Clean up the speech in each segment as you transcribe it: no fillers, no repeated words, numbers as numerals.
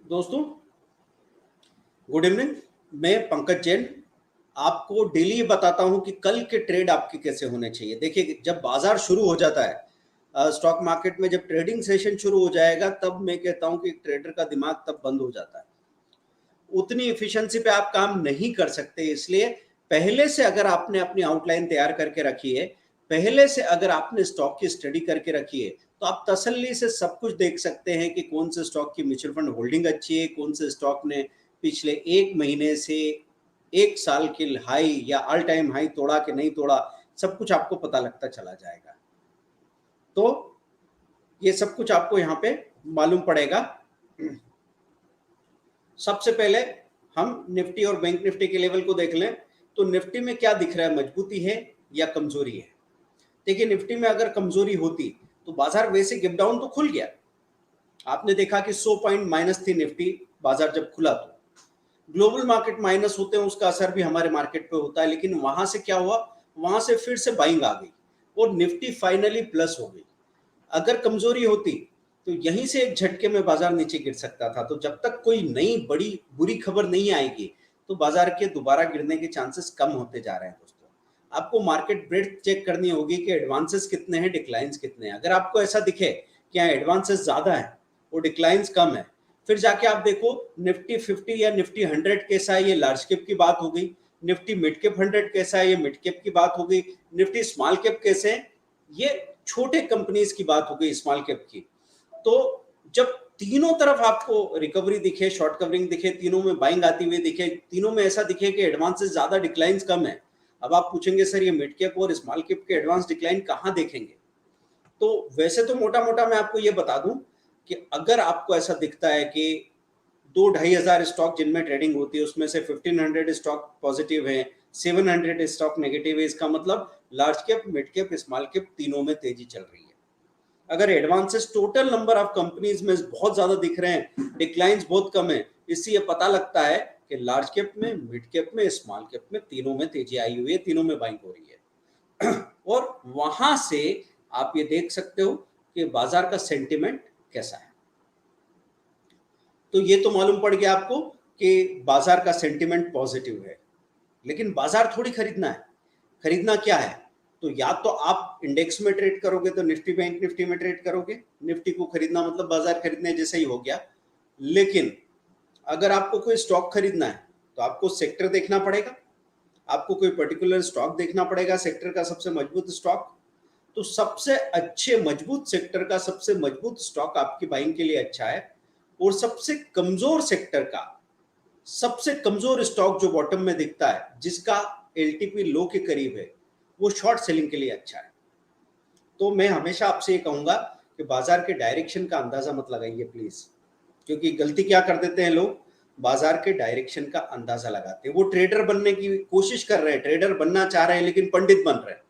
दोस्तों, good evening. मैं पंकज जैन आपको डेली ये बताता हूं कि कल के ट्रेड आपके कैसे होने चाहिए। देखिए, जब बाजार शुरू हो जाता है स्टॉक मार्केट में, जब ट्रेडिंग सेशन शुरू हो जाएगा, तब मैं कहता हूं कि ट्रेडर का दिमाग तब बंद हो जाता है। उतनी एफिशिएंसी पे आप काम नहीं कर सकते। इसलिए पहले से अगर आपने अपनी आउटलाइन तैयार करके रखी है, पहले से अगर आपने स्टॉक की स्टडी करके रखी है, तो आप तसल्ली से सब कुछ देख सकते हैं कि कौन से स्टॉक की म्यूचुअल फंड होल्डिंग अच्छी है, कौन से स्टॉक ने पिछले एक महीने से एक साल की हाई या ऑल टाइम हाई तोड़ा कि नहीं तोड़ा, सब कुछ आपको पता लगता चला जाएगा। तो ये सब कुछ आपको यहाँ पे मालूम पड़ेगा। सबसे पहले हम निफ्टी और बैंक निफ्टी के लेवल को देख लें। तो निफ्टी में क्या दिख रहा है, मजबूती है या कमजोरी है? देखिए, निफ्टी में अगर कमजोरी होती तो बाजार वैसे गिव डाउन तो खुल गया। आपने देखा कि 100 पॉइंट माइनस थी निफ्टी बाजार जब खुला। तो ग्लोबल मार्केट माइनस होते हैं, उसका असर भी हमारे मार्केट पे होता है, लेकिन वहां से क्या हुआ, वहां से फिर से बाइंग आ गई और निफ्टी फाइनली प्लस हो गई। अगर कमजोरी होती तो यहीं से एक झटके में बाजार नीचे गिर सकता था। तो जब तक कोई नई बड़ी बुरी खबर नहीं आएगी, तो बाजार के दोबारा गिरने के चांसेस कम होते जा रहे हैं। दोस्तों, आपको मार्केट ब्रेड्थ चेक करनी होगी कि एडवांसेस कितने हैं, डिक्लाइंस कितने हैं। अगर आपको ऐसा दिखे कि यहाँ एडवांसेस ज्यादा है और डिक्लाइंस कम है, फिर जाके आप देखो निफ्टी 50 या निफ्टी 100 कैसा है, ये लार्ज कैप की बात हो गई। निफ्टी मिड कैप 100 कैसा है, ये मिड कैप की बात हो गई। निफ्टी स्मॉल कैप कैसे है, ये छोटे कंपनीज की बात हो गई, स्मॉल कैप की। तो जब तीनों तरफ आपको रिकवरी दिखे, शॉर्ट कवरिंग दिखे, तीनों में बाइंग आती हुई दिखे, तीनों में ऐसा दिखे कि एडवांसेस ज्यादा, डिक्लाइंस कम है। अब आप पूछेंगे सर, ये मिड कैप और स्मॉल कैप के एडवांस डिक्लाइन कहां देखेंगे? तो वैसे तो मोटा मोटा मैं आपको ये बता दूं कि अगर आपको ऐसा दिखता है कि 2-2,500 स्टॉक जिनमें ट्रेडिंग होती है, उसमें से 1500 स्टॉक पॉजिटिव है, 700 स्टॉक नेगेटिव है, इसका मतलब large cap, mid cap, small cap तीनों में तेजी चल रही है। अगर advances total number of companies में बहुत ज्यादा दिख रहे हैं, डिक्लाइंस बहुत कम है, इससे ये पता लगता है कि लार्ज कैप में, मिड कैप में, स्मॉल कैप में तीनों में तेजी आई हुई है, तीनों में बाइंग हो रही है। और वहां से आप ये देख सकते हो कि बाजार का सेंटिमेंट कैसा है। तो ये तो मालूम पड़ गया आपको कि बाजार का सेंटिमेंट पॉजिटिव है। लेकिन बाजार थोड़ी खरीदना है। खरीदना क्या है? तो या तो आप इंडेक्स में ट्रेड करोगे, तो निफ्टी बैंक निफ्टी में ट्रेड करोगे। निफ्टी को खरीदना मतलब बाजार खरीदने जैसा ही हो गया। लेकिन अगर आपको कोई स्टॉक खरीदना है, तो आपको सेक्टर देखना पड़ेगा, आपको कोई पर्टिकुलर स्टॉक देखना पड़ेगा, सेक्टर का सबसे मजबूत स्टॉक। तो सबसे अच्छे मजबूत सेक्टर का सबसे मजबूत स्टॉक आपकी बाइंग के लिए अच्छा है। और सबसे कमजोर सेक्टर का सबसे कमजोर स्टॉक जो बॉटम में दिखता है, जिसका एलटीपी लो के करीब है, वो शॉर्ट सेलिंग के लिए अच्छा है। तो मैं हमेशा आपसे ये कहूंगा कि बाजार के डायरेक्शन का अंदाजा मत लगाइए प्लीज। क्योंकि गलती क्या कर देते हैं लोग, बाजार के डायरेक्शन का अंदाजा लगाते हैं। वो ट्रेडर बनने की कोशिश कर रहे हैं, ट्रेडर बनना चाह रहे हैं, लेकिन पंडित बन रहे हैं।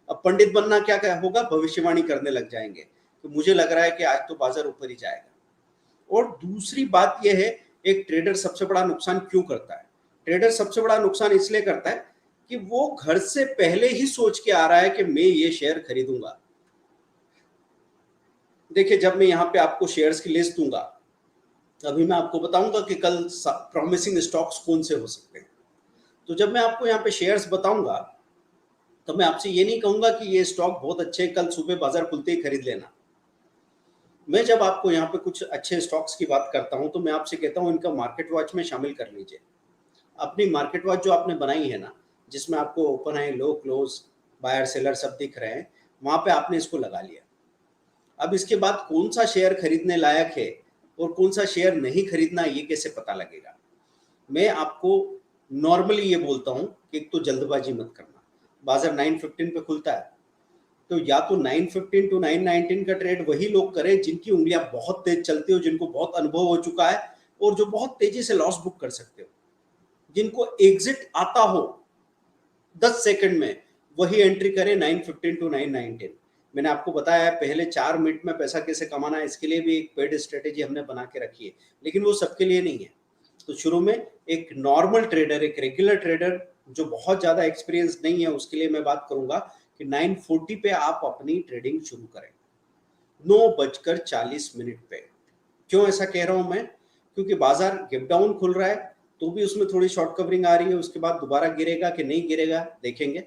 अब पंडित बनना क्या क्या होगा, भविष्यवाणी करने लग जाएंगे। तो मुझे लग रहा है कि आज तो बाजार ऊपर ही जाएगा। और दूसरी बात यह है, एक ट्रेडर सबसे बड़ा नुकसान क्यों करता है? ट्रेडर सबसे बड़ा नुकसान इसलिए करता है कि वो घर से पहले ही सोच के आ रहा है कि मैं ये शेयर खरीदूंगा। देखिए, जब मैं यहाँ पे आपको शेयर्स की लिस्ट दूंगा, अभी मैं आपको बताऊंगा कि कल प्रॉमिसिंग स्टॉक्स कौन से हो सकते हैं। तो जब मैं आपको यहाँ पे शेयर्स बताऊंगा, तो मैं आपसे ये नहीं कहूंगा कि ये स्टॉक बहुत अच्छे हैं, कल सुबह बाजार खुलते ही खरीद लेना। मैं जब आपको यहाँ पे कुछ अच्छे स्टॉक्स की बात करता हूं, तो मैं आपसे कहता हूं इनका मार्केट वॉच में शामिल कर लीजिए। अपनी मार्केट वॉच जो आपने बनाई है ना, जिसमें आपको open high, low close, buyer seller सब दिख रहे हैं, वहां पे आपने इसको लगा लिया। अब इसके बाद कौन सा शेयर खरीदने लायक है और कौन सा शेयर नहीं खरीदना, ये कैसे पता लगेगा? मैं आपको नॉर्मली ये बोलता हूं कि एक तो जल्दबाजी मत करना। बाजार 9:15 पे खुलता है, तो या तो 9:15 टू 9:19 का ट्रेड वही लोग करें जिनकी उंगलियां बहुत तेज चलती हो, जिनको बहुत अनुभव हो चुका है और जो बहुत तेजी से लॉस बुक कर सकते हो, जिनको एग्जिट आता हो 10 सेकंड में, वही एंट्री करें 9:15 टू 9:19। मैंने आपको बताया है पहले 4 मिनट में पैसा कैसे कमाना है, इसके लिए भी एक पेड स्ट्रेटेजी हमने बना के रखी है, लेकिन वो सबके लिए नहीं है। तो शुरू में एक नॉर्मल ट्रेडर, एक रेगुलर ट्रेडर जो बहुत ज्यादा एक्सपीरियंस नहीं है, उसके लिए मैं बात करूंगा कि 9:40 पे आप अपनी ट्रेडिंग शुरू करें, 9:40 पे। क्यों ऐसा कह रहा हूं मैं? क्योंकि बाजार गैप डाउन खुल रहा है तो भी उसमें थोड़ी शॉर्ट कवरिंग आ रही है, उसके बाद दोबारा गिरेगा कि नहीं गिरेगा देखेंगे,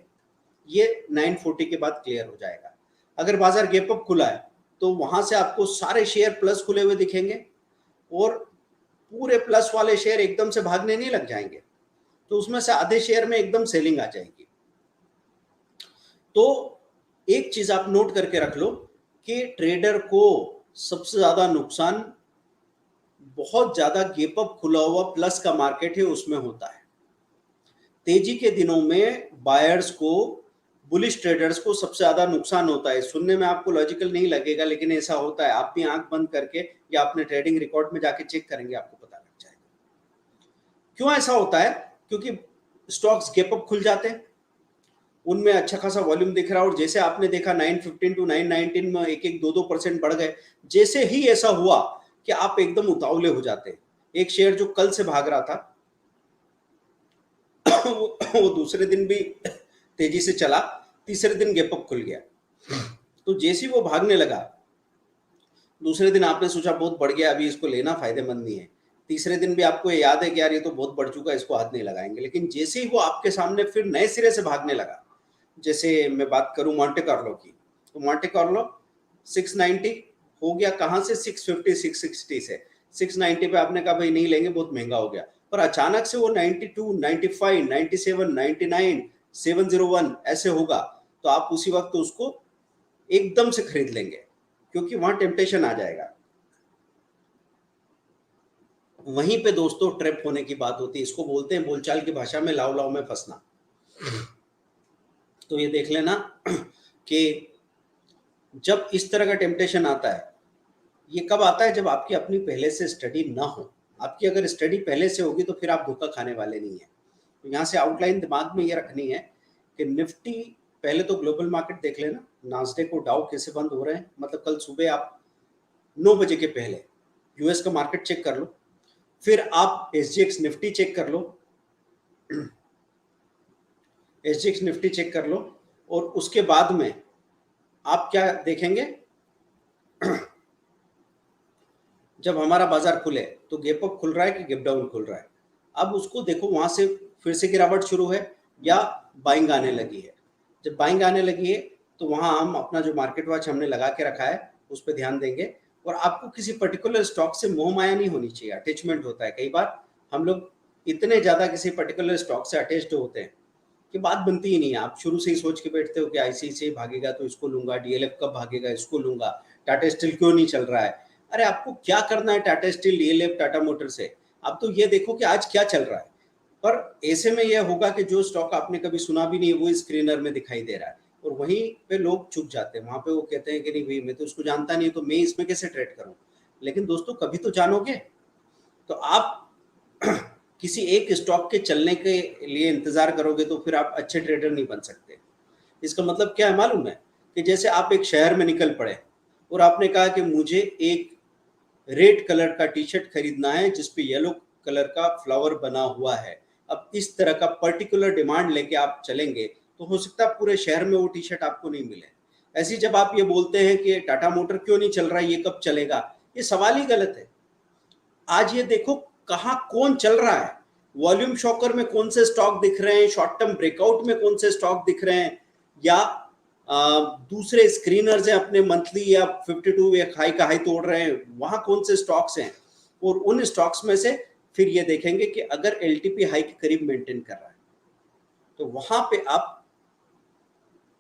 ये 940 के बाद क्लियर हो जाएगा। अगर बाजार गैप अप खुला है तो वहां से आपको सारे शेयर प्लस खुले हुए दिखेंगे और पूरे प्लस वाले शेयर एकदम से भागने नहीं लग जाएंगे, तो उसमें से आधे शेयर में एकदम सेलिंग आ जाएगी। तो एक चीज आप नोट करके रख लो कि ट्रेडर को सबसे ज्यादा नुकसान बहुत ज्यादा गैप अप खुला हुआ प्लस का मार्केट है उसमें होता है। तेजी के दिनों में बायर्स को, बुलिश ट्रेडर्स को सबसे ज्यादा नुकसान होता है। सुनने में आपको लॉजिकल नहीं लगेगा लेकिन ऐसा होता है। आप भी आंख बंद करके या अपने ट्रेडिंग रिकॉर्ड में जाके चेक करेंगे, आपको पता लग जाएगा क्यों ऐसा होता है। क्योंकि स्टॉक्स गैप अप खुल जाते हैं, उनमें अच्छा खासा वॉल्यूम दिख रहा है और जैसे आपने देखा 915 टू 919 में 1-2% बढ़ गए। जैसे ही ऐसा हुआ कि आप एकदम उतावले हो जाते हैं। एक शेयर जो कल से भाग रहा था वो दूसरे दिन भी तेजी से चला, तीसरे दिन गैप अप खुल गया। तो जैसे ही वो भागने लगा, दूसरे दिन आपने सोचा बहुत बढ़ गया, अभी इसको लेना फायदेमंद नहीं है। तीसरे दिन भी आपको याद है कि यार ये तो बहुत बढ़ चुका है, इसको हाथ नहीं लगाएंगे। लेकिन जैसे ही वो आपके सामने फिर नए सिरे से भागने लगा, जैसे मैं बात करूं मॉन्टे कार्लो की, तो मॉन्टे कार्लो 690 हो गया, कहां से 650 660 से 690 पे आपने कहा भाई नहीं लेंगे, बहुत महंगा हो गया। पर अचानक से वो 92 95 97 99 701 ऐसे होगा, तो आप उसी वक्त उसको एकदम से खरीद लेंगे क्योंकि वहां टेम्पटेशन आ जाएगा। वहीं पे दोस्तों ट्रैप होने की बात होती है, इसको बोलते हैं बोलचाल की भाषा में लाव लाव में फंसना। तो ये देख लेना कि जब इस तरह का टेम्पटेशन आता है, ये कब आता है, जब आपकी अपनी पहले से स्टडी ना हो। आपकी अगर स्टडी पहले से होगी तो फिर आप धोखा खाने वाले नहीं है। तो यहाँ से आउटलाइन दिमाग में ये रखनी है कि निफ्टी, पहले तो ग्लोबल मार्केट देख लेना, नास्डेक और डाउ कैसे बंद हो रहे हैं। मतलब कल सुबह आप 9 बजे के पहले यूएस का मार्केट चेक कर लो, फिर आप एसजीएक्स निफ्टी चेक कर लो, एसजीएक्स निफ्टी चेक कर लो, और उसके बाद में आप क्या देखेंगे जब हमारा बाजार खुले तो गैप अप खुल रहा है कि गैप डाउन खुल रहा है। अब उसको देखो, वहां से फिर से गिरावट शुरू है या बाइंग आने लगी है। जब बाइंग आने लगी है तो वहां हम अपना जो मार्केट वॉच हमने लगा के रखा है उस पर ध्यान देंगे। और आपको किसी पर्टिकुलर स्टॉक से मोह माया नहीं होनी चाहिए, अटैचमेंट होता है। कई बार हम लोग इतने ज्यादा किसी पर्टिकुलर स्टॉक से अटैच्ड होते हैं कि बात बनती ही नहीं है। आप शुरू से ही सोच के बैठते हो कि आईसीआईसीआई भागेगा तो इसको लूंगा, डीएलएफ कब भागेगा इसको लूंगा, टाटा स्टील क्यों नहीं चल रहा है। अरे आपको क्या करना है Tata steel, DLF, Tata motor से? आप तो ये देखो कि आज क्या चल रहा है। पर ऐसे में यह होगा कि जो स्टॉक आपने कभी सुना भी नहीं वो स्क्रीनर में दिखाई दे रहा है, और वहीं पे लोग चुप जाते हैं। वहां पे वो कहते हैं कि नहीं भाई मैं तो उसको जानता नहीं, तो मैं इसमें कैसे ट्रेड करूं। लेकिन दोस्तों कभी तो जानोगे। तो आप किसी एक स्टॉक के चलने के लिए इंतजार करोगे तो फिर आप अच्छे ट्रेडर नहीं बन सकते। इसका मतलब क्या है मालूम है, कि जैसे आप एक शहर में निकल पड़े और आपने कहा कि मुझे एक रेड कलर का टी शर्ट खरीदना है जिसपे येलो कलर का फ्लावर बना हुआ है। अब इस तरह का पर्टिकुलर डिमांड लेके आप चलेंगे तो हो सकता है पूरे शहर में वो टी शर्ट आपको नहीं मिले। ऐसी जब आप ये बोलते हैं कि टाटा मोटर क्यों नहीं चल रहा है, ये कब चलेगा, ये सवाल ही गलत है। आज ये देखो कहां कौन चल रहा है, वॉल्यूम शॉकर में कौन से स्टॉक दिख रहे हैं, शॉर्ट टर्म ब्रेकआउट में कौन से स्टॉक दिख रहे हैं, या दूसरे स्क्रीनर्स हैं अपने मंथली या 52 वीक हाई का हाई तोड़ रहे हैं, वहां कौन से स्टॉक्स हैं। और उन स्टॉक्स में से फिर ये देखेंगे कि अगर एलटीपी हाई के करीब मेंटेन कर रहा है तो वहां पे आप,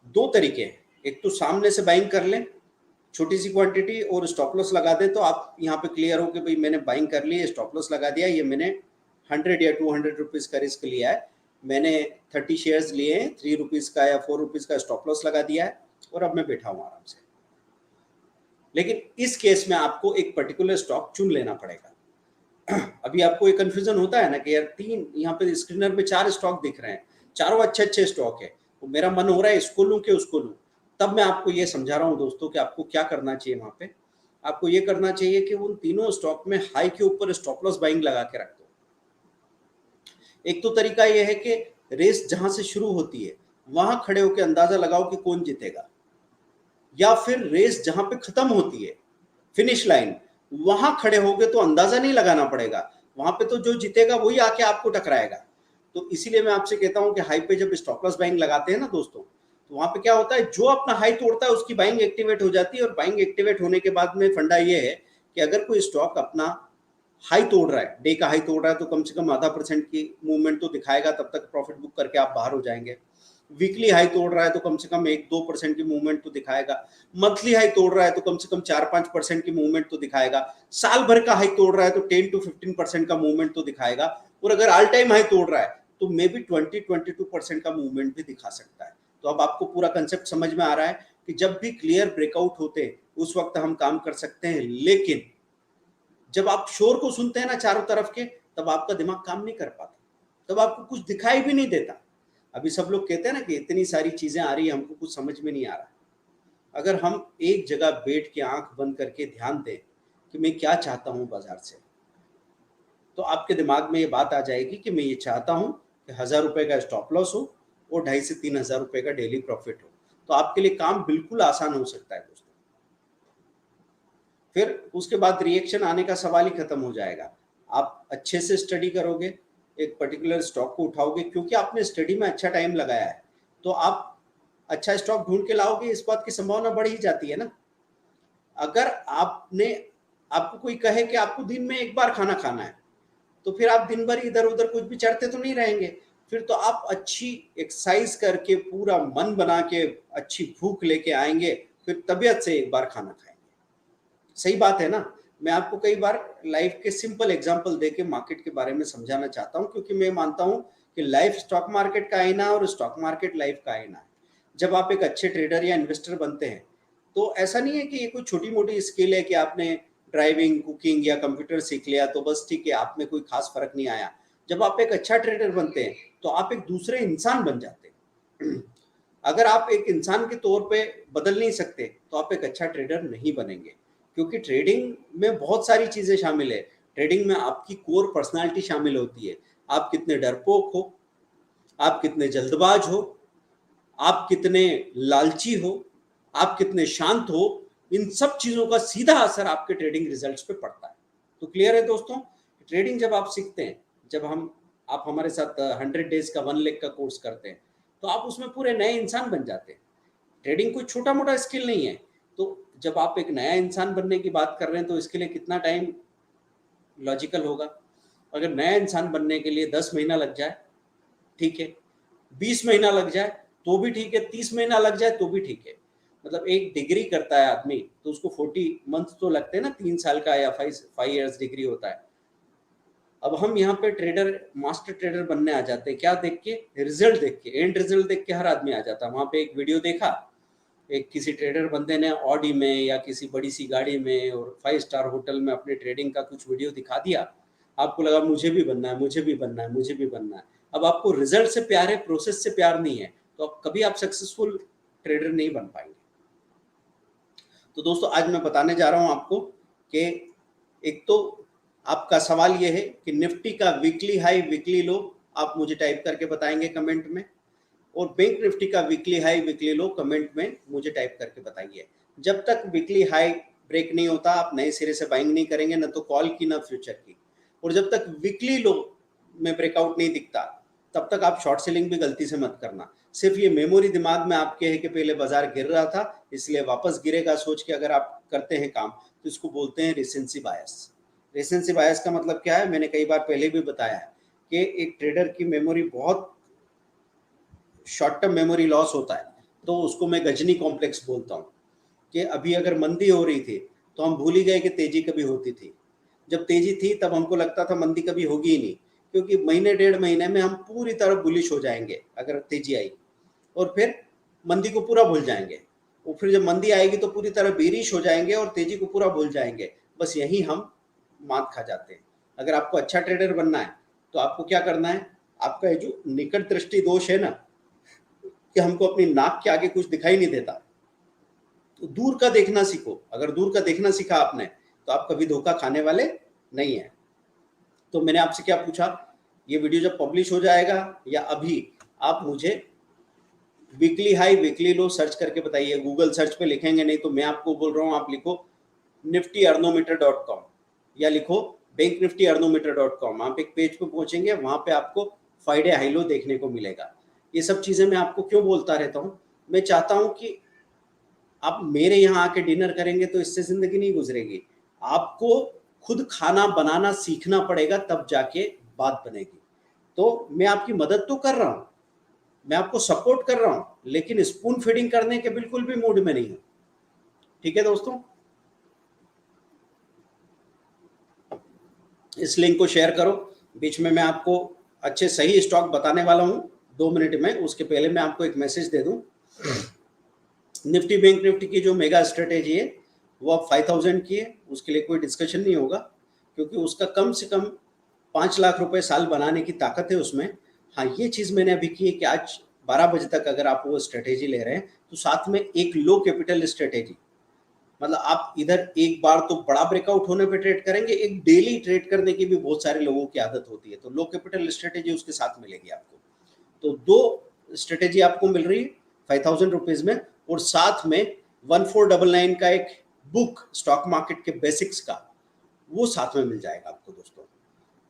दो तरीके हैं, एक तो सामने से बाइंग कर लें छोटी सी क्वांटिटी और स्टॉप लॉस लगा दें, तो आप यहाँ पे क्लियर हो कि भाई मैंने बाइंग कर ली है, स्टॉप लॉस लगा दिया, ये मैंने 100 या 200 रुपीज का रिस्क लिया है, मैंने 30 शेयर्स लिए हैं, 3 रुपीज का या 4 रुपीज का स्टॉप लॉस लगा दिया है और अब मैं बैठा हूँ आराम से। लेकिन इस केस में आपको एक पर्टिकुलर स्टॉक चुन लेना पड़ेगा। अभी आपको एक कंफ्यूजन होता है ना कि यार तीन यहाँ पे स्क्रीनर में 4 स्टॉक दिख रहे हैं, चारों अच्छे अच्छे स्टॉक है, तो मेरा मन हो रहा है इसको लूं कि उसको लूं। तब मैं आपको ये समझा रहा हूं दोस्तों कि आपको क्या करना चाहिए। वहां पे आपको ये करना चाहिए कि उन तीनों स्टॉक में हाई के ऊपर स्टॉप लॉस बाइंग लगा के रख दो। एक तो तरीका यह है कि रेस जहां से शुरू होती है वहां खड़े होकर अंदाजा लगाओ कि कौन जीतेगा, या फिर रेस जहां पे खत्म होती है फिनिश लाइन वहां खड़े होगे तो अंदाजा नहीं लगाना पड़ेगा, वहां पे तो जो जीतेगा वही आके आपको टकराएगा। तो इसीलिए मैं आपसे कहता हूं कि हाई पे जब स्टॉप लॉस बाइंग लगाते हैं ना दोस्तों, तो वहां पे क्या होता है, जो अपना हाई तोड़ता है उसकी बाइंग एक्टिवेट हो जाती है, और बाइंग एक्टिवेट होने के बाद में फंडा ये है कि अगर कोई स्टॉक अपना हाई तोड़ रहा है, डे का हाई तोड़ रहा है, तो कम से कम आधा % की मूवमेंट तो दिखाएगा, तब तक प्रॉफिट बुक करके आप बाहर हो जाएंगे। वीकली हाई तोड़ रहा है तो कम से कम 1-2% की मूवमेंट तो दिखाएगा। मंथली हाई तोड़ रहा है तो कम से कम 4-5% की मूवमेंट तो दिखाएगा। साल भर का हाई तोड़ रहा है तो 10-15% का मूवमेंट तो दिखाएगा। और अगर ऑल टाइम हाई तोड़ रहा है तो मे बी 20-22% का मूवमेंट भी दिखा सकता है। तो अब आपको पूरा कंसेप्ट समझ में आ रहा है कि जब भी क्लियर ब्रेकआउट होते उस वक्त हम काम कर सकते हैं, लेकिन जब आप शोर को सुनते हैं ना चारों तरफ के, तब आपका दिमाग काम नहीं कर पाता, तब आपको कुछ दिखाई भी नहीं देता। अभी सब लोग कहते हैं ना कि इतनी सारी चीजें आ रही है, हमको कुछ समझ में नहीं आ रहा। अगर हम एक जगह बैठ के आंख बंद करके ध्यान दें कि मैं क्या चाहता हूं बाजार से, तो आपके दिमाग में ये बात आ जाएगी कि मैं ये चाहता हूं कि 1000 रुपए का स्टॉप लॉस हो और 2,500 से 3,000 रुपए का डेली प्रॉफिट हो। तो आपके लिए काम बिल्कुल आसान हो सकता है दोस्तों। फिर उसके बाद रिएक्शन आने का सवाल ही खत्म हो जाएगा। आप अच्छे से स्टडी करोगे, एक पर्टिकुलर स्टॉक को उठाओगे, क्योंकि आपने स्टडी में अच्छा टाइम लगाया है, तो आप अच्छा स्टॉक ढूंढ के लाओगे, इस बात की संभावना बढ़ ही जाती है ना। अगर आपको कोई कहे कि आपको दिन में एक बार खाना खाना है, तो फिर आप दिन भर इधर उधर कुछ भी चढ़ते तो नहीं रहेंगे। फिर तो आप अच्छी एक्सरसाइज करके पूरा मन बना के अच्छी भूख लेके आएंगे, फिर तबीयत से एक बार खाना खाएंगे। सही बात है ना। मैं आपको कई बार लाइफ के सिंपल एग्जांपल देके मार्केट के बारे में समझाना चाहता हूं, क्योंकि मैं मानता हूं कि लाइफ स्टॉक मार्केट का आईना है और स्टॉक मार्केट लाइफ का आईना है। जब आप एक अच्छे ट्रेडर या इन्वेस्टर बनते हैं, तो ऐसा नहीं है कि ये कोई छोटी मोटी स्किल है कि आपने ड्राइविंग, कुकिंग या कंप्यूटर सीख लिया तो बस ठीक है, आप में कोई खास फर्क नहीं आया। जब आप एक अच्छा ट्रेडर बनते हैं तो आप एक दूसरे इंसान बन जाते हैं। अगर आप एक इंसान के तौर पे बदल नहीं सकते तो आप एक अच्छा ट्रेडर नहीं बनेंगे, क्योंकि ट्रेडिंग में बहुत सारी चीजें शामिल है। ट्रेडिंग में आपकी कोर पर्सनालिटी शामिल होती है। आप कितने डरपोक हो, आप कितने जल्दबाज हो, आप कितने लालची हो, आप कितने शांत हो, इन सब चीजों का सीधा असर आपके ट्रेडिंग रिजल्ट्स पे पड़ता है। तो क्लियर है दोस्तों। ट्रेडिंग जब आप सीखते हैं, जब आप हमारे साथ 100 डेज का 1 लाख का कोर्स करते हैं, तो आप उसमें पूरे नए इंसान बन जाते हैं। ट्रेडिंग कोई छोटा मोटा स्किल नहीं है। तो जब आप एक नया इंसान बनने की बात कर रहे हैं तो इसके लिए कितना टाइम लॉजिकल होगा। अगर नया इंसान बनने के लिए 10 महीना लग जाए, ठीक है, 20 महीना लग जाए तो भी ठीक है, 30 महीना लग जाए तो भी ठीक है। मतलब एक डिग्री करता है आदमी तो उसको 40 मंथ तो लगते हैं ना, 3 साल का या 5 ईयर्स डिग्री होता है। अब हम यहाँ पे ट्रेडर, मास्टर ट्रेडर बनने आ जाते हैं, क्या देख के, रिजल्ट देख के, एंड रिजल्ट देख के हर आदमी आ जाता है। वहां पे एक वीडियो देखा, एक किसी ट्रेडर बंदे ने ऑडी में या किसी बड़ी सी गाड़ी में और 5 स्टार होटल में अपने ट्रेडिंग का कुछ वीडियो दिखा दिया। आपको लगा मुझे भी बनना है, मुझे भी बनना है, मुझे भी बनना है। अब आपको रिजल्ट से प्यार है, प्रोसेस से प्यार नहीं है, तो अब कभी आप सक्सेसफुल ट्रेडर नहीं बन पाएंगे। तो दोस्तों आज मैं बताने जा रहा हूं आपको कि एक तो आपका सवाल यह है कि निफ्टी का वीकली हाई वीकली लो आप मुझे टाइप करके बताएंगे कमेंट में, और बैंक निफ्टी का वीकली हाई वीकली लो कमेंट में मुझे टाइप करके बताइए। जब तक वीकली हाई ब्रेक नहीं होता आप नए सिरे से बाइंग नहीं करेंगे, ना तो कॉल की ना फ्यूचर की। और जब तक वीकली लो में ब्रेकआउट नहीं दिखता तब तक आप शॉर्ट सेलिंग भी गलती से मत करना। सिर्फ ये मेमोरी दिमाग में आपके है कि पहले बाजार गिर रहा था इसलिए वापस गिरेगा सोच के अगर आप करते हैं काम, तो इसको बोलते हैं रिसेंसी बायस। रिसेंसी बायस का मतलब क्या है, मैंने कई बार पहले भी बताया है कि एक ट्रेडर की मेमोरी बहुत शॉर्ट टर्म मेमोरी लॉस होता है, तो उसको मैं गजनी कॉम्प्लेक्स बोलता हूँ। कि अभी अगर मंदी हो रही थी तो हम भूल ही गए कि तेजी कभी होती थी। जब तेजी थी तब हमको लगता था मंदी कभी होगी ही नहीं, क्योंकि महीने 1.5 महीने में हम पूरी तरह बुलिश हो जाएंगे अगर तेजी आई, और फिर मंदी को पूरा भूल जाएंगे। और फिर जब मंदी आएगी तो पूरी तरह बेरिश हो जाएंगे और तेजी को पूरा भूल जाएंगे। बस यही हम मात खा जाते हैं। अगर आपको अच्छा ट्रेडर बनना है तो आपको क्या करना है, आपका ये जो निकट दृष्टि दोष है ना, कि हमको अपनी नाक के आगे कुछ दिखाई नहीं देता, तो दूर का देखना सीखो। अगर दूर का देखना सीखा आपने तो आप कभी धोखा खाने वाले नहीं है। तो मैंने आपसे क्या पूछा, ये वीडियो जब पब्लिश हो जाएगा या अभी, आप मुझे वीकली हाई वीकली लो सर्च करके बताइए। गूगल सर्च पे लिखेंगे नहीं तो मैं आपको बोल रहा हूँ आप लिखो niftyarnometer.com या लिखो बैंक निफ्टी अर्नोमीटर.com। आप एक पेज पे पहुंचेंगे, वहां पे आपको फ्राइडे हाई लो देखने को मिलेगा। ये सब चीजें मैं आपको क्यों बोलता रहता हूँ, मैं चाहता हूं कि आप मेरे यहाँ आके डिनर करेंगे तो इससे जिंदगी नहीं गुजरेगी, आपको खुद खाना बनाना सीखना पड़ेगा, तब जाके बात बनेगी। तो मैं आपकी मदद तो कर रहा हूं, मैं आपको सपोर्ट कर रहा हूं, लेकिन स्पून फीडिंग करने के बिल्कुल भी मूड में नहीं हूं। ठीक है दोस्तों, इस लिंक को शेयर करो। बीच में मैं आपको अच्छे सही स्टॉक बताने वाला हूं 2 मिनट में, उसके पहले मैं आपको एक मैसेज दे दूं। निफ्टी बैंक निफ्टी की जो मेगा स्ट्रेटेजी है वो अब 5000 की है, उसके लिए कोई डिस्कशन नहीं होगा, क्योंकि उसका कम से कम 5 लाख रुपए साल बनाने की ताकत है उसमें। हाँ, ये चीज मैंने अभी की है कि आज 12 बजे तक अगर आप वो स्ट्रेटेजी ले रहे हैं तो साथ में एक लो कैपिटल स्ट्रेटेजी, मतलब आप इधर एक बार तो बड़ा ब्रेकआउट होने पे ट्रेड करेंगे, एक डेली ट्रेड करने की भी बहुत सारे लोगों की आदत होती है, तो लो कैपिटल स्ट्रेटेजी उसके साथ मिलेगी आपको। तो 2 स्ट्रेटेजी आपको मिल रही है 5000 रुपीज में, और साथ में 1499 का एक बुक स्टॉक मार्केट के बेसिक्स का, वो साथ में मिल जाएगा आपको दोस्तों।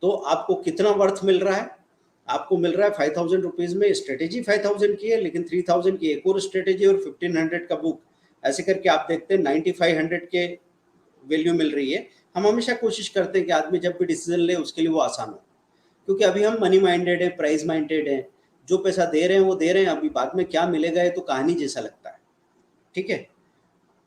तो आपको कितना वर्थ मिल रहा है, आपको मिल रहा है 5000 रुपीज में। स्ट्रेटेजी 5000 की है, लेकिन 3000 की एक और स्ट्रेटेजी और 1500 का बुक, ऐसे करके आप देखते हैं 9500 के वैल्यू मिल रही है। हम हमेशा कोशिश करते हैं कि आदमी जब भी डिसीजन ले उसके लिए वो आसान हो, क्योंकि अभी हम मनी माइंडेड है, प्राइस माइंडेड है, जो पैसा दे रहे हैं वो दे रहे हैं, अभी बाद में क्या मिलेगा ये तो कहानी जैसा लगता है। ठीक है,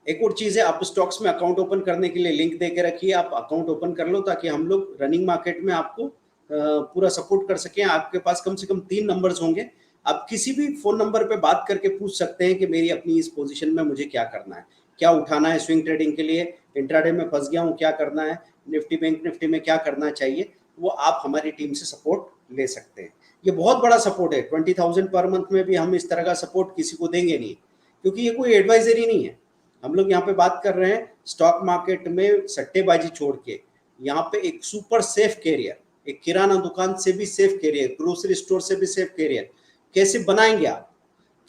एक और चीज है, आप स्टॉक्स में अकाउंट ओपन करने के लिए लिंक दे के रखिए, आप अकाउंट ओपन कर लो ताकि हम लोग रनिंग मार्केट में आपको पूरा सपोर्ट कर सकें। आपके पास कम से कम 3 नंबर्स होंगे, आप किसी भी फोन नंबर पे बात करके पूछ सकते हैं कि मेरी अपनी इस पोजीशन में मुझे क्या करना है, क्या उठाना है स्विंग ट्रेडिंग के लिए, इंट्राडे में फंस गया हूँ क्या करना है, निफ्टी बैंक निफ्टी में क्या करना चाहिए, वो आप हमारी टीम से सपोर्ट ले सकते हैं। ये बहुत बड़ा सपोर्ट है, 20,000 पर मंथ में भी हम इस तरह का सपोर्ट किसी को देंगे नहीं, क्योंकि ये कोई एडवाइजरी नहीं है। हम लोग यहाँ पे बात कर रहे हैं स्टॉक मार्केट में सट्टेबाजी छोड़ के, यहाँ पे एक सुपर सेफ कैरियर, एक किराना दुकान से भी सेफ कैरियर, ग्रोसरी स्टोर से भी सेफ कैरियर कैसे बनाएंगे आप,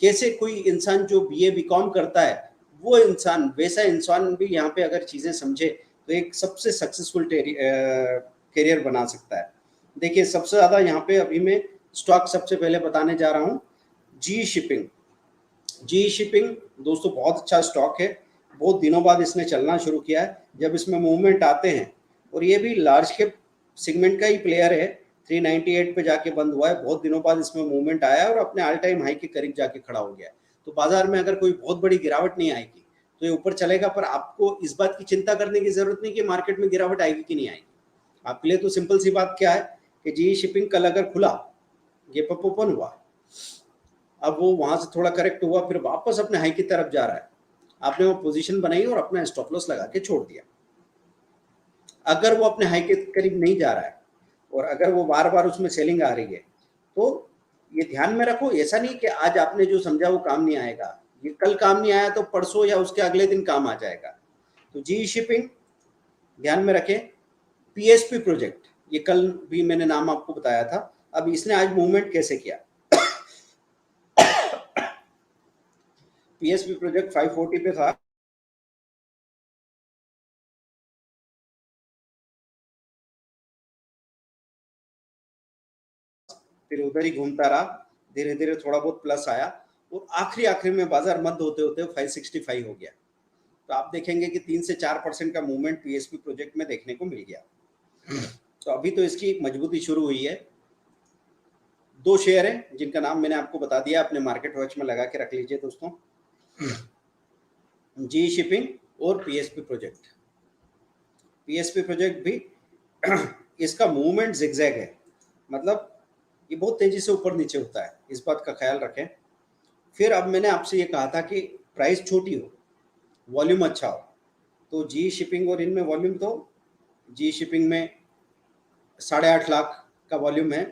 कैसे कोई इंसान जो बीए बीकॉम करता है वो इंसान, वैसा इंसान भी यहाँ पे अगर चीजें समझे तो एक सबसे सक्सेसफुल कैरियर बना सकता है। देखिए, सबसे ज्यादा यहाँ पे अभी मैं स्टॉक सबसे पहले बताने जा रहा हूँ, जी शिपिंग। जी शिपिंग दोस्तों बहुत अच्छा स्टॉक है, बहुत दिनों बाद इसने चलना शुरू किया है। जब इसमें मूवमेंट आते हैं, और ये भी लार्ज कैप सेगमेंट का ही प्लेयर है, 398 पे जाके बंद हुआ है, बहुत दिनों बाद इसमें मूवमेंट आया है और अपने ऑल टाइम हाई के करीब जाके खड़ा हो गया है। तो बाजार में अगर कोई बहुत बड़ी गिरावट नहीं आएगी तो ये ऊपर चलेगा, पर आपको इस बात की चिंता करने की जरूरत नहीं कि मार्केट में गिरावट आएगी कि नहीं आएगी। आपके लिए तो सिंपल सी बात क्या है कि जी शिपिंग कल अगर खुला, गेप अप ओपन हुआ, अब वो वहां से थोड़ा करेक्ट हुआ, फिर वापस अपने हाई की तरफ जा रहा है, आपने वो पोजीशन बनाई और अपना स्टॉप लॉस लगा के छोड़ दिया। अगर वो अपने हाई के करीब नहीं जा रहा है और अगर वो बार बार उसमें सेलिंग आ रही है, तो ये ध्यान में रखो, ऐसा नहीं कि आज आपने जो समझा वो काम नहीं आएगा, ये कल काम नहीं आया तो परसों या उसके अगले दिन काम आ जाएगा। तो जी शिपिंग ध्यान में रखें। पीएसपी प्रोजेक्ट, ये कल भी मैंने नाम आपको बताया था, अब इसने आज मूवमेंट कैसे किया। पीएसपी प्रोजेक्ट 540 पे था, फिर उधर ही घूमता रहा, धीरे धीरे थोड़ा बहुत प्लस आया और आखिरी में बाजार मध्य होते होते 565 हो गया। तो आप देखेंगे कि 3 से 4% का मूवमेंट पीएसपी प्रोजेक्ट में देखने को मिल गया। तो अभी तो इसकी मजबूती शुरू हुई है। 2 शेयर है जिनका नाम मैंने आपको बता दिया, अपने मार्केट वॉच में लगा के रख लीजिए दोस्तों, जी शिपिंग और पीएसपी प्रोजेक्ट। पीएसपी प्रोजेक्ट भी इसका मूवमेंट जिगजैग है, मतलब ये बहुत तेजी से ऊपर नीचे होता है, इस बात का ख्याल रखें। फिर अब मैंने आपसे ये कहा था कि प्राइस छोटी हो, वॉल्यूम अच्छा हो, तो जी शिपिंग और इनमें वॉल्यूम, तो जी शिपिंग में 8.5 लाख का वॉल्यूम है,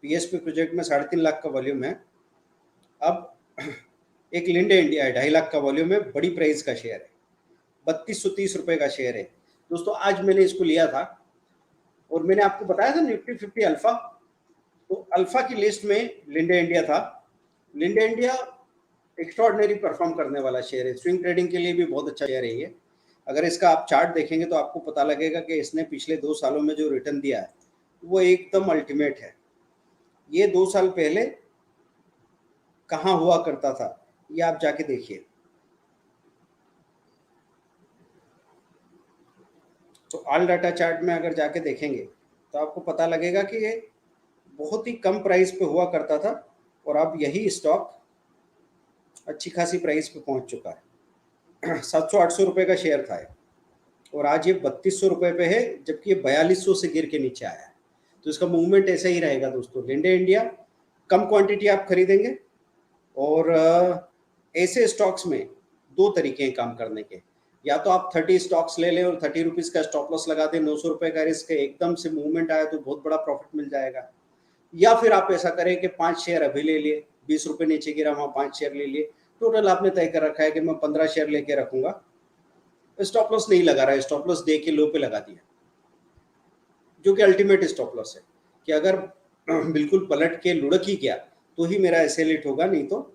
पीएसपी प्रोजेक्ट में 3.5 लाख का वॉल्यूम है। अब एक लिंडे इंडिया है, 2.5 लाख का वॉल्यूम है, बड़ी प्राइस का शेयर है, 3230 रुपए का शेयर है दोस्तों। आज मैंने इसको लिया था और मैंने आपको बताया था निफ्टी 50 अल्फा, तो अल्फा की लिस्ट में लिंडे इंडिया था। लिंडे इंडिया एक्स्ट्राऑर्डिनरी परफॉर्म करने वाला शेयर है, स्विंग ट्रेडिंग के लिए भी बहुत अच्छा शेयर है ये। अगर इसका आप चार्ट देखेंगे तो आपको पता लगेगा कि इसने पिछले 2 सालों में जो रिटर्न दिया है वो एकदम अल्टीमेट है। ये 2 साल पहले कहाँ हुआ करता था ये आप जाके देखिए। तो ऑल डाटा चार्ट में अगर जाके देखेंगे तो आपको पता लगेगा कि ये बहुत ही कम प्राइस पे हुआ करता था और अब यही स्टॉक अच्छी खासी प्राइस पे पहुंच चुका है। 700-800 रुपए का शेयर था और आज ये 3200 रुपए पे है, जबकि ये 4200 से गिर के नीचे आया है। तो इसका मूवमेंट ऐसा ही रहेगा दोस्तों। लिंडे इंडिया कम क्वांटिटी आप खरीदेंगे और ऐसे स्टॉक्स में 2 तरीके हैं काम करने के। या तो आप 30 स्टॉक्स ले लें और 30 रुपीज़ का स्टॉप लॉस लगा दें, 900 रुपए का रिस्क है, एकदम से मूवमेंट आया तो बहुत बड़ा प्रॉफिट मिल जाएगा। या फिर आप ऐसा करें कि 5 शेयर अभी ले लिए, 20 रुपए नीचे गिरा वहाँ 5 शेयर ले लिए, टोटल आपने तय कर रखा है कि मैं 15 शेयर लेके रखूंगा, स्टॉप लॉस नहीं लगा रहा है, स्टॉप लॉस डे के लो पे लगा दिया, जो कि अल्टीमेट स्टॉप लॉस है कि अगर बिल्कुल पलट के लुढ़क ही गया तो ही मेरा एसेलेट होगा, नहीं तो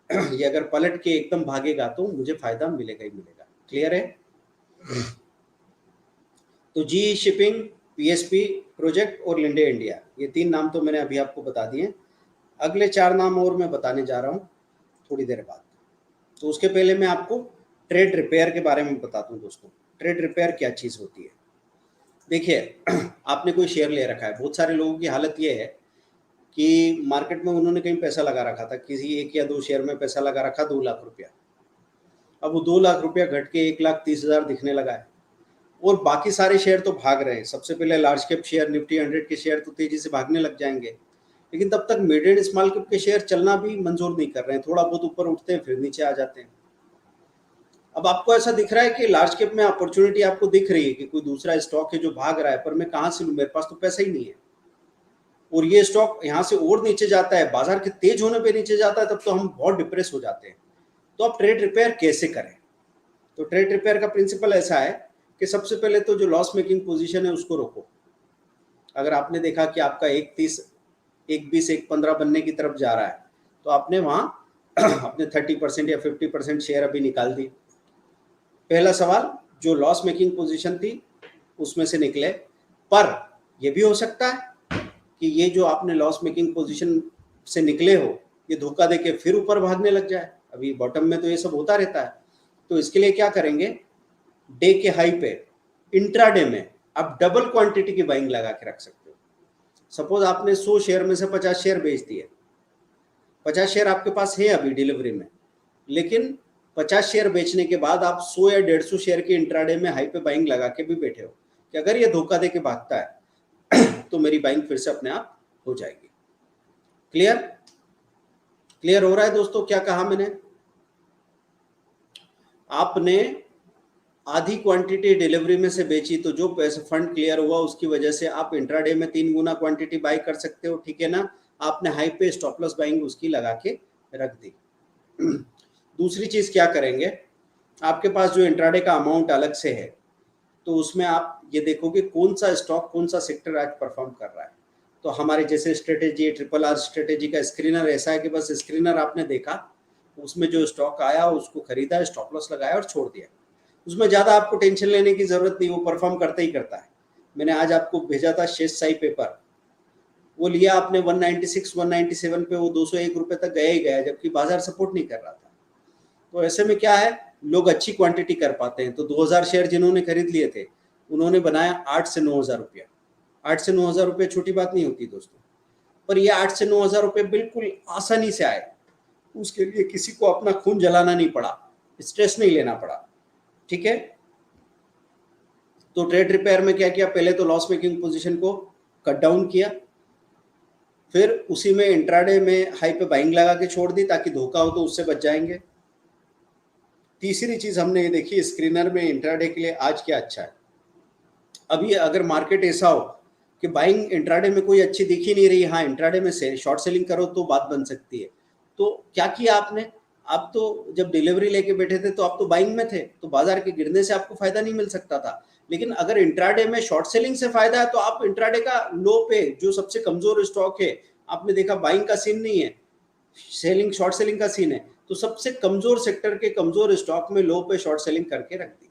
ये अगर पलट के एकदम भागेगा तो मुझे फायदा मिलेगा ही मिलेगा। क्लियर है? तो जी शिपिंग, पीएसपी प्रोजेक्ट और लिंडे इंडिया, ये 3 नाम तो मैंने अभी आपको बता दिए। अगले 4 नाम और मैं बताने जा रहा हूँ थोड़ी देर बाद। तो उसके पहले मैं आपको ट्रेड रिपेयर के बारे में बताता हूँ दोस्तों। ट्रेड रिपेयर क्या चीज़ होती है? देखिए, आपने कोई शेयर ले रखा है। बहुत सारे लोगों की हालत ये है कि मार्केट में उन्होंने कहीं पैसा लगा रखा था, किसी 1 या 2 शेयर में पैसा लगा रखा 2 लाख रुपया। अब वो 2 लाख रुपया घट के 1,30,000 दिखने लगा है और बाकी सारे शेयर तो भाग रहे हैं। सबसे पहले लार्ज कैप शेयर, निफ्टी 100 के शेयर तो तेजी से भागने लग जाएंगे, लेकिन तब तक मिड एंड स्मॉल कैप के शेयर चलना भी मंजूर नहीं कर रहे हैं। थोड़ा बहुत ऊपर उठते हैं फिर नीचे आ जाते हैं। अब आपको ऐसा दिख रहा है कि लार्ज कैप में अपॉर्चुनिटी आपको दिख रही है कि कोई दूसरा स्टॉक है जो भाग रहा है, पर मैं कहाँ से लूँ, मेरे पास तो पैसा ही नहीं है। और ये स्टॉक यहाँ से और नीचे जाता है, बाजार के तेज होने पे नीचे जाता है, तब तो हम बहुत डिप्रेस हो जाते हैं। तो आप ट्रेड रिपेयर कैसे करें? तो ट्रेड रिपेयर का प्रिंसिपल ऐसा है कि सबसे पहले तो जो लॉस मेकिंग पोजीशन है उसको रोको। अगर आपने देखा कि आपका 1.30, 1.20, 1.15 बनने की तरफ जा रहा है तो आपने वहां अपने 30% या 50% शेयर अभी निकाल दी। पहला सवाल, जो लॉस मेकिंग पोजीशन थी उसमें से निकले, पर यह भी हो सकता है कि ये जो आपने लॉस मेकिंग पोजीशन से निकले हो ये धोखा देके फिर ऊपर भागने लग जाए। अभी बॉटम में तो ये सब होता रहता है। तो इसके लिए क्या करेंगे, डे के हाई पे इंट्राडे में आप डबल क्वांटिटी की बाइंग लगा के रख सकते हो। सपोज आपने 100 शेयर में से 50 शेयर बेच दिए, 50 शेयर आपके पास है अभी डिलीवरी में, लेकिन 50 शेयर बेचने के बाद आप 100 या 150 शेयर के इंट्राडे में हाई पे बाइंग लगा के भी बैठे हो कि अगर ये धोखा दे के भागता है तो मेरी बाइंग फिर से अपने आप हो जाएगी। क्लियर? क्लियर हो रहा है दोस्तों क्या कहा मैंने? आपने आधी क्वांटिटी डिलीवरी में से बेची तो जो पैसे फंड क्लियर हुआ उसकी वजह से आप इंट्राडे में 3 गुना क्वांटिटी बाई कर सकते हो, ठीक है ना? आपने हाई पे स्टॉप लॉस बाइंग उसकी लगा के रख दी। दूसरी चीज क्या करेंगे, आपके पास जो इंट्राडे का अमाउंट अलग से है तो उसमें आप ये देखोगे कौन सा स्टॉक, कौन सा सेक्टर आज परफॉर्म कर रहा है। तो हमारे जैसे स्ट्रेटेजी, ट्रिपल आर स्ट्रेटेजी का स्क्रीनर ऐसा है कि बस स्क्रीनर आपने देखा, उसमें जो स्टॉक आया उसको खरीदा, स्टॉप लॉस लगाया और छोड़ दिया। उसमें ज़्यादा आपको टेंशन लेने की ज़रूरत नहीं, वो परफॉर्म करता ही करता है। मैंने आज आपको भेजा था शेष साई पेपर, वो लिया आपने 196, 197 पे, वो 201 रुपए तक गया ही गया, जबकि बाजार सपोर्ट नहीं कर रहा था। तो ऐसे में क्या है, लोग अच्छी क्वांटिटी कर पाते हैं। तो 2000 शेयर जिन्होंने खरीद लिए थे उन्होंने बनाया 8 से 9,000 रुपया। 8 से 9,000 रुपये छोटी बात नहीं होती दोस्तों, पर ये 8 से 9,000 रुपये बिल्कुल आसानी से आए। उसके लिए किसी को अपना खून जलाना नहीं पड़ा, स्ट्रेस नहीं लेना पड़ा, ठीक है? तो ट्रेड रिपेयर में क्या किया, पहले तो लॉस मेकिंग पोजीशन को कट डाउन किया, फिर उसी में इंट्राडे में हाई पे बाइंग लगा के छोड़ दी ताकि धोखा हो तो उससे बच जाएंगे। तीसरी चीज हमने ये देखी स्क्रीनर में इंट्राडे के लिए आज क्या अच्छा है। अभी अगर मार्केट ऐसा हो कि बाइंग इंट्राडे में कोई अच्छी दिख ही नहीं रही, हाँ इंट्राडे में शॉर्ट सेलिंग करो तो बात बन सकती है, तो क्या किया आपने, आप तो जब डिलीवरी लेके बैठे थे तो आप तो बाइंग में थे, तो बाजार के गिरने से आपको फायदा नहीं मिल सकता था। लेकिन अगर इंट्राडे में शॉर्ट सेलिंग से फायदा है तो आप इंट्राडे का लो पे जो सबसे कमजोर स्टॉक है, आपने देखा बाइंग का सीन नहीं है, सेलिंग शॉर्ट सेलिंग का सीन है, तो सबसे कमजोर सेक्टर के कमजोर स्टॉक में लो पे शॉर्ट सेलिंग करके रख दी।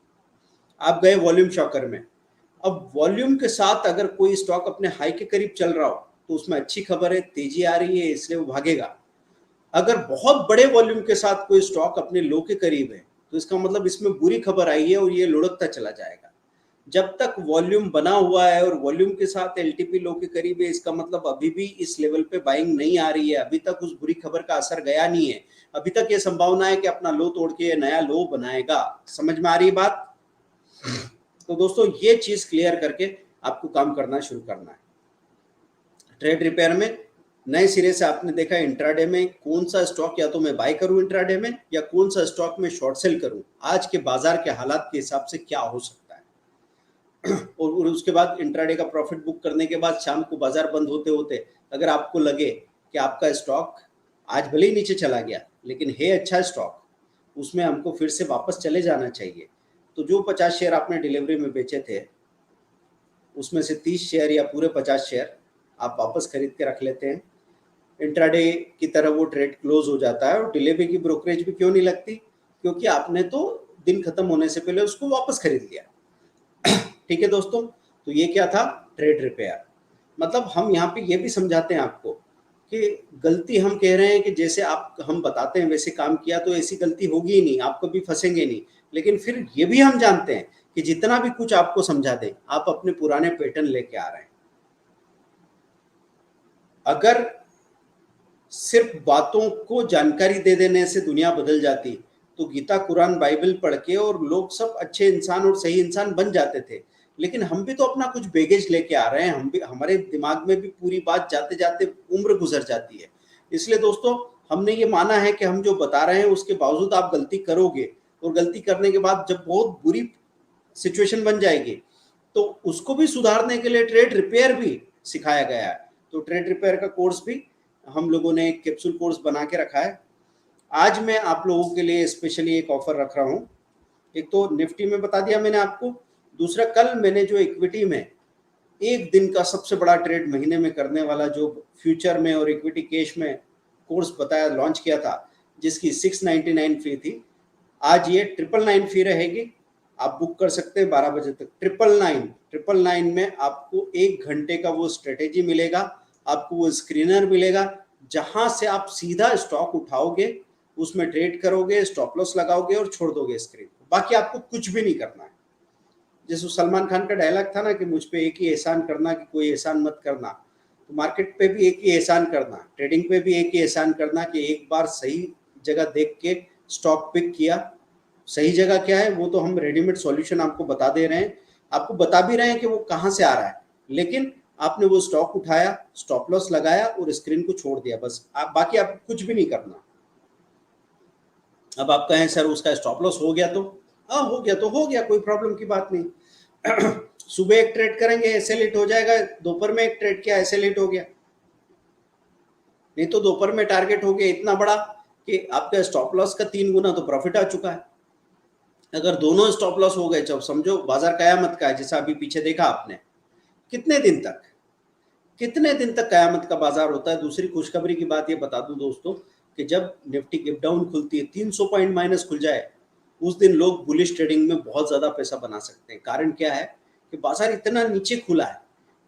आप गए वॉल्यूम शॉकर में। अब वॉल्यूम के साथ अगर कोई स्टॉक अपने हाई के करीब चल रहा हो तो उसमें अच्छी खबर है, तेजी आ रही है इसलिए वो भागेगा। अगर बहुत बड़े वॉल्यूम के साथ कोई स्टॉक अपने लो के करीब है तो इसका मतलब इसमें बुरी खबर आई है और ये लुढ़कता चला जाएगा। जब तक वॉल्यूम बना हुआ है और वॉल्यूम के साथ एलटीपी लो के करीब है, इसका मतलब अभी भी इस लेवल पे बाइंग नहीं आ रही है, अभी तक उस बुरी खबर का असर गया नहीं है। अभी तक ये संभावना है कि अपना लो तोड़ के ये नया लो बनाएगा। समझ में आ रही बात? तो दोस्तों ये चीज क्लियर करके आपको काम करना शुरू करना है। ट्रेड रिपेयर में नए सिरे से आपने देखा इंट्राडे में कौन सा स्टॉक या तो मैं बाय करूं इंट्राडे में या कौन सा स्टॉक में शॉर्ट सेल करूं, आज के बाजार के हालात के हिसाब से क्या हो सकता है। और उसके बाद इंट्राडे का प्रॉफिट बुक करने के बाद शाम को बाजार बंद होते होते अगर आपको लगे कि आपका स्टॉक आज भले ही नीचे चला गया लेकिन है अच्छा स्टॉक, उसमें हमको फिर से वापस चले जाना चाहिए, तो जो 50 शेयर आपने डिलीवरी में बेचे थे उसमें से 30 शेयर या पूरे 50 शेयर आप वापस खरीद के रख लेते हैं। इंट्राडे की तरह वो ट्रेड क्लोज हो जाता है और डिलीवरी की ब्रोकरेज भी क्यों नहीं लगती, क्योंकि आपने तो दिन खत्म होने से पहले उसको वापस खरीद लिया। ठीक है दोस्तों, तो ये क्या था ट्रेड रिपेयर। मतलब हम यहाँ पे ये भी समझाते हैं आपको कि गलती हम कह रहे हैं कि जैसे आप हम बताते हैं वैसे काम किया तो ऐसी गलती होगी ही नहीं, आप कभी फंसेंगे नहीं। लेकिन फिर ये भी हम जानते हैं कि जितना भी कुछ आपको समझा दें आप अपने पुराने पैटर्न लेके आ रहे हैं। अगर सिर्फ बातों को जानकारी दे देने से दुनिया बदल जाती तो गीता कुरान बाइबल पढ़ के और लोग सब अच्छे इंसान और सही इंसान बन जाते थे। लेकिन हम भी तो अपना कुछ बैगेज लेके आ रहे हैं, हम भी, हमारे दिमाग में भी पूरी बात जाते जाते उम्र गुजर जाती है। इसलिए दोस्तों हमने ये माना है कि हम जो बता रहे हैं उसके बावजूद आप गलती करोगे और गलती करने के बाद जब बहुत बुरी सिचुएशन बन जाएगी तो उसको भी सुधारने के लिए ट्रेड रिपेयर भी सिखाया गया है। तो ट्रेड रिपेयर का कोर्स भी हम लोगों ने एक कैप्सूल कोर्स बना के रखा है। आज मैं आप लोगों के लिए स्पेशली एक ऑफर रख रहा हूँ। एक तो निफ्टी में बता दिया मैंने आपको, दूसरा कल मैंने जो इक्विटी में एक दिन का सबसे बड़ा ट्रेड महीने में करने वाला जो फ्यूचर में और इक्विटी कैश में कोर्स बताया लॉन्च किया था जिसकी 699 फी थी, आज ये 999 फी रहेगी। आप बुक कर सकते हैं 12 बजे तक। 999 में आपको 1 घंटे का वो स्ट्रेटेजी मिलेगा, आपको वो स्क्रीनर मिलेगा जहां से आप सीधा स्टॉक उठाओगे, उसमें ट्रेड करोगे, स्टॉप लॉस लगाओगे और छोड़ दोगे स्क्रीन। बाकी आपको कुछ भी नहीं करना है। जैसे सलमान खान का डायलॉग था ना कि मुझ पे एक ही एहसान करना कि कोई एहसान मत करना, तो मार्केट पे भी एक ही एहसान करना, ट्रेडिंग पे भी एक ही एहसान करना कि एक बार सही जगह देख के स्टॉक पिक किया। सही जगह क्या है वो तो हम रेडीमेड सॉल्यूशन आपको बता दे रहे हैं, आपको बता भी रहे हैं कि वो कहाँ से आ रहा है, लेकिन आपने वो स्टॉक उठाया, स्टॉप लॉस लगाया और स्क्रीन को छोड़ दिया, बस। आप बाकी आप कुछ भी नहीं करना। अब आप कहें सर उसका स्टॉप लॉस हो गया तो हाँ, हो गया तो हो गया, कोई प्रॉब्लम की बात नहीं। सुबह एक ट्रेड करेंगे ऐसे लेट हो जाएगा, दोपहर में एक ट्रेड किया ऐसे लेट हो गया, नहीं तो दोपहर में टारगेट हो गया इतना बड़ा कि आपका स्टॉप लॉस का 3 गुना तो प्रॉफिट आ चुका है। अगर दोनों स्टॉप लॉस हो गए जब समझो बाजार कयामत का है, जैसा अभी पीछे देखा आपने। कितने दिन तक कयामत का बाजार होता है। दूसरी खुशखबरी की बात ये बता दूं दोस्तों कि जब निफ्टी गिप डाउन खुलती है, 300 पॉइंट माइनस खुल जाए, उस दिन लोग बुलिश ट्रेडिंग में बहुत ज्यादा पैसा बना सकते हैं। कारण क्या है कि बाजार इतना नीचे खुला है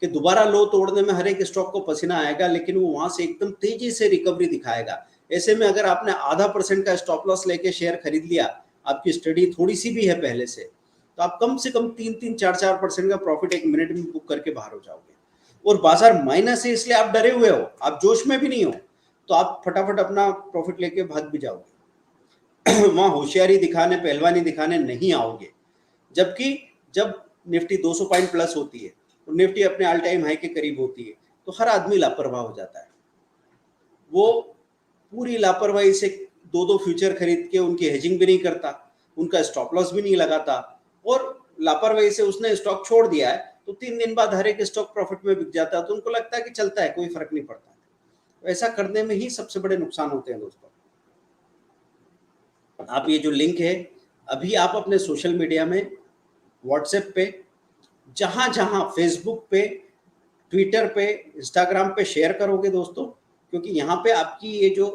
कि दोबारा लो तोड़ने में हर एक स्टॉक को पसीना आएगा, लेकिन वो वहां से एकदम तेजी से रिकवरी दिखाएगा। ऐसे में अगर आपने आधा % का स्टॉप लॉस लेके शेयर खरीद लिया, आपकी स्टडी थोड़ी सी भी है पहले से, तो आप कम से कम 3-4% का प्रॉफिट एक मिनट में बुक करके बाहर हो जाओगे। और बाजार माइनस है इसलिए आप डरे हुए हो, आप जोश में भी नहीं हो, तो आप फटाफट अपना प्रॉफिट लेके भाग भी जाओगे। वहां होशियारी दिखाने, पहलवानी दिखाने नहीं आओगे। जबकि जब निफ्टी 200 पॉइंट प्लस होती है और निफ्टी अपने ऑल टाइम हाई के करीब होती है तो हर आदमी लापरवाह हो जाता है। वो पूरी लापरवाही से 2-2 फ्यूचर खरीद के उनकी हेजिंग भी नहीं करता, उनका स्टॉप लॉस भी नहीं लगाता, और लापरवाही से उसने स्टॉक छोड़ दिया है तो 3 दिन बाद हर एक स्टॉक प्रॉफिट में बिक जाता है, तो उनको लगता है कि चलता है, कोई फर्क नहीं पड़ता। तो ऐसा करने में ही सबसे बड़े नुकसान होते हैं दोस्तों। आप ये जो लिंक है अभी आप अपने सोशल मीडिया में, व्हाट्सएप पे, जहां जहां फेसबुक पे, ट्विटर पे, इंस्टाग्राम पे शेयर करोगे दोस्तों, क्योंकि यहाँ पे आपकी ये जो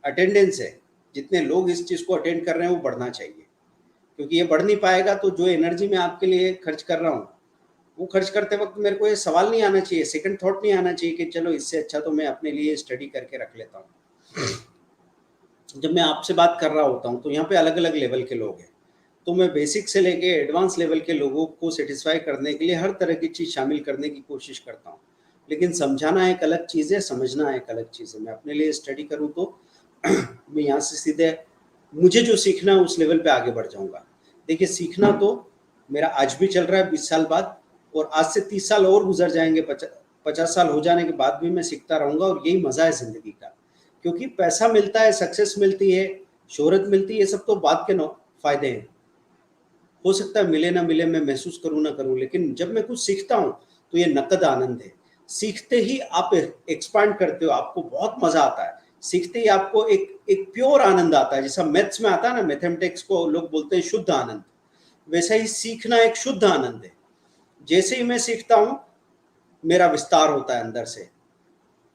अटेंडेंस है, जितने लोग इस चीज को अटेंड कर रहे हैं वो बढ़ना चाहिए। क्योंकि ये बढ़ नहीं पाएगा तो जो एनर्जी मैं आपके लिए खर्च कर रहा हूँ वो खर्च करते वक्त मेरे को ये सवाल नहीं आना चाहिए, सेकंड थॉट नहीं आना चाहिए कि चलो इससे अच्छा तो मैं अपने लिए स्टडी करके रख लेता हूँ। जब मैं आपसे बात कर रहा होता हूँ तो यहाँ पे अलग अलग लेवल के लोग हैं, तो मैं बेसिक से लेके एडवांस लेवल के लोगों को सेटिस्फाई करने के लिए हर तरह की चीज़ शामिल करने की कोशिश करता हूँ। लेकिन समझाना एक अलग चीज़ है, समझना एक अलग चीज़ है। मैं अपने लिए स्टडी करूँ तो मैं यहाँ से सीधे मुझे जो सीखना है उस लेवल पे आगे बढ़ जाऊँगा। देखिए, सीखना तो मेरा आज भी चल रहा है 20 साल बाद, और आज से 30 साल और गुजर जाएंगे, 50 साल हो जाने के बाद भी मैं सीखता रहूँगा, और यही मज़ा है ज़िंदगी का। क्योंकि पैसा मिलता है, सक्सेस मिलती है, शोहरत मिलती है, ये सब तो बाद के फ़ायदे हैं। हो सकता है मिले ना मिले, मैं महसूस करूँ ना करूँ, लेकिन जब मैं कुछ सीखता हूँ तो ये नकद आनंद है। सीखते ही आप एक्सपांड करते हो, आपको बहुत मजा आता है। सीखते ही आपको एक एक प्योर आनंद आता है, जैसा मैथ्स में आता है ना, मैथमेटिक्स को लोग बोलते हैं शुद्ध आनंद, वैसा ही सीखना एक शुद्ध आनंद है। जैसे ही मैं सीखता हूँ मेरा विस्तार होता है अंदर से,